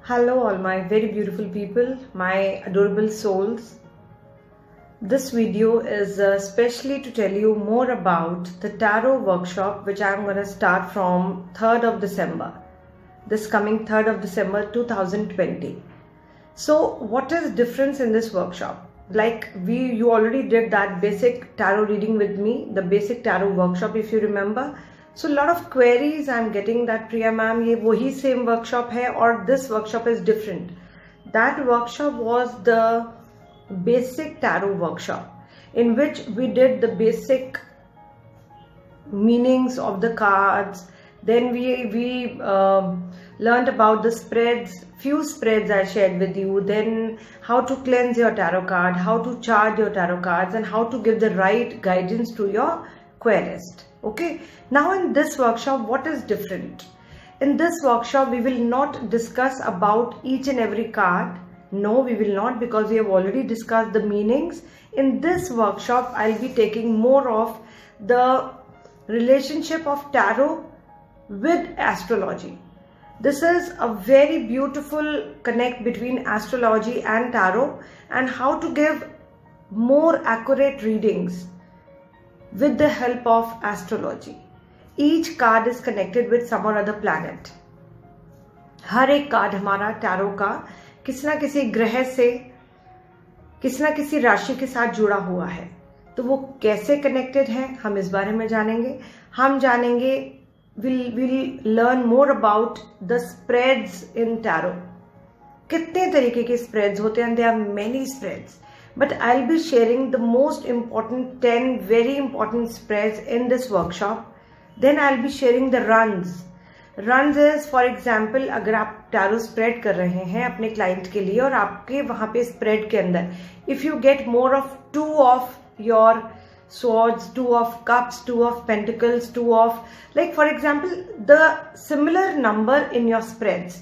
Hello all my very beautiful people, my adorable souls. This video is specially to tell you more about the tarot workshop which I am going to start from 3rd of December. This coming 3rd of December 2020. So what is difference in this workshop? Like you already did that basic tarot reading with me, the basic tarot workshop if you remember. So a lot of queries I'm getting that Priya ma'am ye wahi same workshop hai or this workshop is different. That workshop was the basic tarot workshop in which we did the basic meanings of the cards. Then we learned about the spreads, few spreads I shared with you, then how to cleanse your tarot card, how to chart your tarot cards, and how to give the right guidance to your querist. Okay, now in this workshop, what is different? In this workshop, we will not discuss about each and every card. No, we will not, because we have already discussed the meanings. In this workshop, I'll be taking more of the relationship of tarot with astrology. This is a very beautiful connect between astrology and tarot, and how to give more accurate readings with the help of astrology. Each card is connected with some or other planet. हर एक card हमारा tarot का किसी ना किसी ग्रह से, किसी ना किसी राशि के साथ जुड़ा हुआ है. तो वो कैसे कनेक्टेड है हम इस बारे में जानेंगे. हम जानेंगे, we'll learn more about the spreads in tarot. कितने तरीके के spreads होते हैं? There are many spreads. But I'll be sharing the most important 10 very important spreads in this workshop. Then I'll be sharing the runs. Runs is, for example, अगर आप tarot spread कर रहे हैं अपने client के लिए और आपके वहाँ पे spread के अंदर, if you get more of 2 of your swords, 2 of cups, 2 of pentacles, 2 of, like for example, the similar number in your spreads.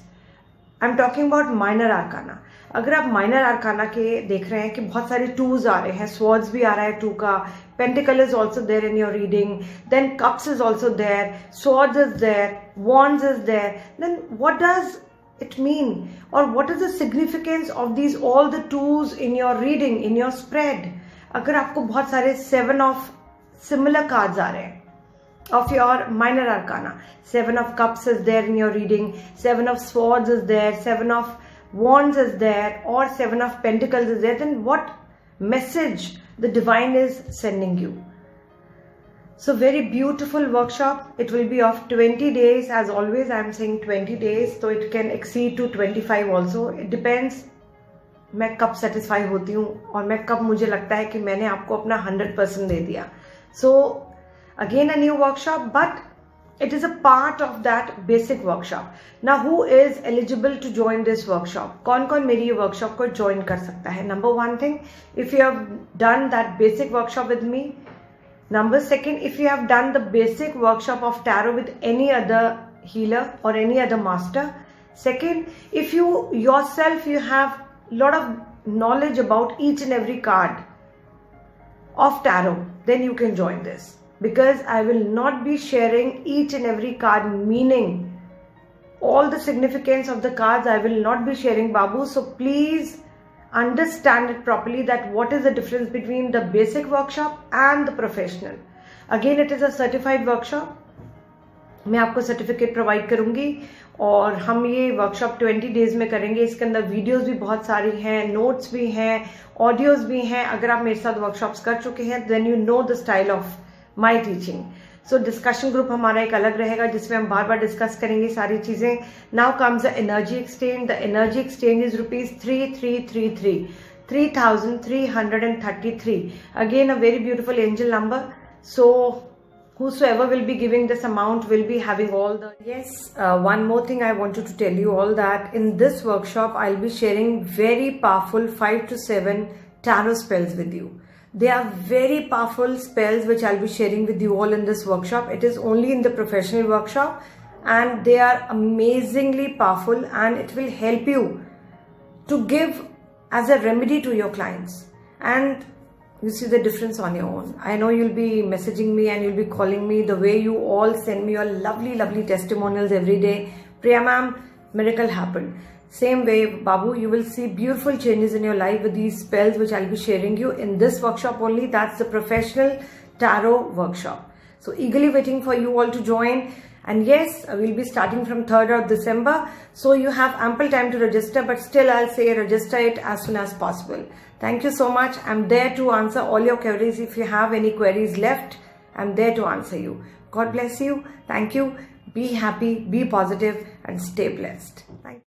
I'm talking about minor arcana. अगर आप माइनर आर्काना के देख रहे हैं कि बहुत सारे टूज आ रहे हैं, स्वॉर्ड्स भी आ रहा है 2 का, pentacles is also there in your reading, then cups is also there, swords is there, wands is there, then what does it mean और what is the significance of these all the twos in your reading, in your spread. अगर आपको बहुत सारे 7 of similar cards आ रहे हैं of your minor arcana, 7 of cups is there in your reading, 7 of swords is there, 7 of wands is there, or 7 of pentacles is there, then what message the divine is sending you? So very beautiful workshop. It will be of 20 days. As always I am saying 20 days, so it can exceed to 25 also. It depends मैं कब satisfy होती हूँ और मैं कब मुझे लगता है कि मैंने आपको अपना 100% दे दिया. So again a new workshop, but it is a part of that basic workshop. Now who is eligible to join this workshop? कौन कौन मेरी ये workshop को join कर सकता है? Number 1 thing, if you have done that basic workshop with me. Number 2, if you have done the basic workshop of tarot with any other healer or any other master. 2, if you yourself you have lot of knowledge about each and every card of tarot, then you can join this. Because I will not be sharing each and every card meaning, all the significance of the cards I will not be sharing, Babu. So please understand it properly, that what is the difference between the basic workshop and the professional. Again, it is a certified workshop. मैं आपको certificate provide करूंगी और हम ये workshop 20 days में करेंगे. इसके अंदर वीडियोस भी बहुत सारी हैं, नोट्स भी हैं, ऑडियोज भी हैं. अगर आप मेरे साथ वर्कशॉप्स कर चुके हैं, then you know the style of my teaching. So discussion group हमारा एक अलग रहेगा जिसमें हम बार बार डिस्कस करेंगे सारी चीजें. Now comes the energy exchange. The energy exchange is ₹3333, 3333. Again a very beautiful angel number. So whosoever will be giving this amount will be having all the... Yes, one more thing I wanted to tell you all, that in this workshop I'll be sharing very powerful 5 to 7 tarot spells with you. They are very powerful spells which I'll be sharing with you all in this workshop. It is only in the professional workshop and they are amazingly powerful, and it will help you to give as a remedy to your clients. And you see the difference on your own. I know you'll be messaging me and you'll be calling me, the way you all send me your lovely, lovely testimonials every day. Priya ma'am, miracle happened. Same way, Babu, you will see beautiful changes in your life with these spells which I'll be sharing you in this workshop only. That's the professional tarot workshop. So eagerly waiting for you all to join. And yes, we'll be starting from 3rd of December. So you have ample time to register, but still I'll say register it as soon as possible. Thank you so much. I'm there to answer all your queries. If you have any queries left, I'm there to answer you. God bless you. Thank you. Be happy, be positive, and stay blessed. Thank you.